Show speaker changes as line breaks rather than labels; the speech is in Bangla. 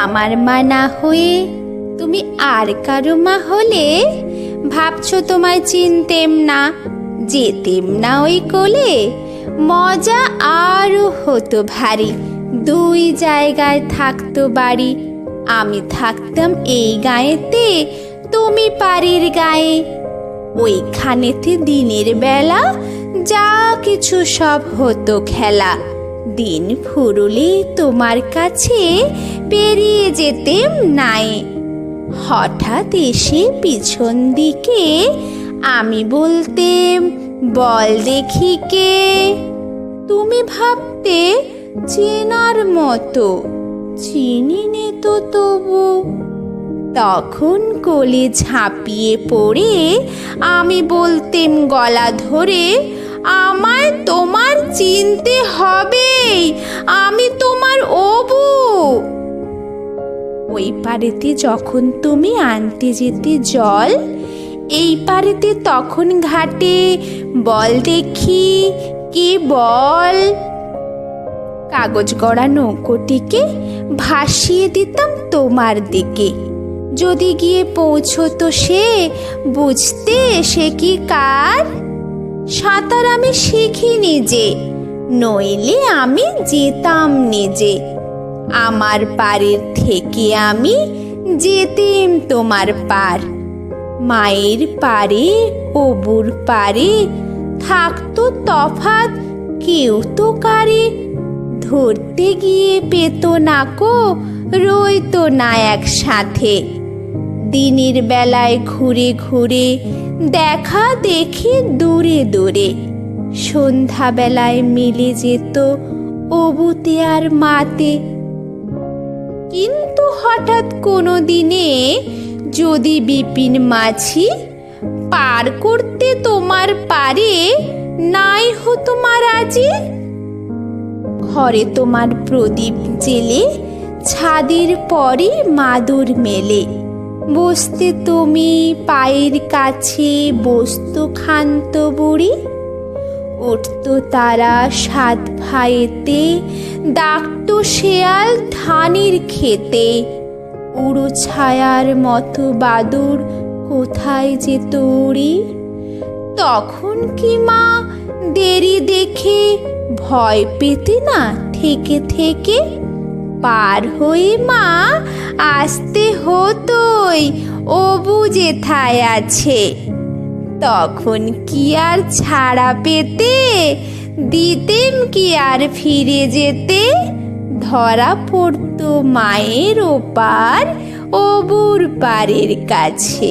আমার মা না হয়ে তুমি আর কারো মা হলে ভাবছো তোমায় চিনতেম না, যেতেম না ওই কোলে, মজা আরও হতো ভারী। দুই জায়গায় থাকতো বাড়ি, আমি থাকতাম এই গাঁয়েতে, তুমি পাড়ির গায়ে। ওইখানেতে দিনের বেলা যা কিছু সব হতো খেলা। দিন ফুরুলে তোমার কাছে পেরিয়ে যেতেম নাই। হঠাৎ এসে পিছন দিকে আমি বলতেম, বল দেখি কে। তুমি ভাবতে চেনার মতো, চিনি নে তো তবু। তখন কোলে ঝাঁপিয়ে পড়ে আমি বলতেম গলা ধরে, আমায় তোমার চিনতে হবেই, আমি তোমার অবু। ওই পারেতে যখন তুমি আনতে যেতে জল, এই পারেতে তখন ঘাটে বল দেখি কে বল। কাগজ গড়া নৌকোটিকে ভাসিয়ে দিতাম তোমার দিকে, যদি গিয়ে পৌঁছতো সে বুঝতে সে কি কার। সাঁতার আমি শিখিনি যে, নইলে আমি যেতাম নিজে। আমার পাড়ের থেকে আমি যেতেম তোমার পার। মায়ের পারে অবুর পারে থাকতো তফাৎ কেউ তো কারে। ধরতে গিয়ে পেত না কো, রইতো না একসাথে। দিনের বেলায় ঘুরে ঘুরে দেখা দেখি দূরে দূরে, সন্ধ্যাবেলায় মিলে যেত অবুতে আর মাতে। কিন্তু হঠাৎ কোনো দিনে যদি বিপিন মাঝি পার করতে তোমার পারে নাই হতো মারাজি। ঘরে তোমার প্রদীপ জেলে ছাদের পরে মাদুর মেলে, বসতে তুমি পায়ের কাছে বসতো ক্ষান্ত বুড়ি। উঠতো তারা সাত ভাইতে, ডাকতো শেয়াল ধানের খেতে। উড়ো ছায়ার মতো বাদুর কোথায় যেত উড়ি। তখন কি মা দেরি দেখে ভয় পেতে না থেকে থেকে। পার হয়ে মা আসতে হতোই অবু যেথায় আছে। তখন কি আর ছাড়া পেতে, দিতেম কি আর ফিরে যেতে। ধরা পড়তো মায়ের ওপার অবুর পারের কাছে।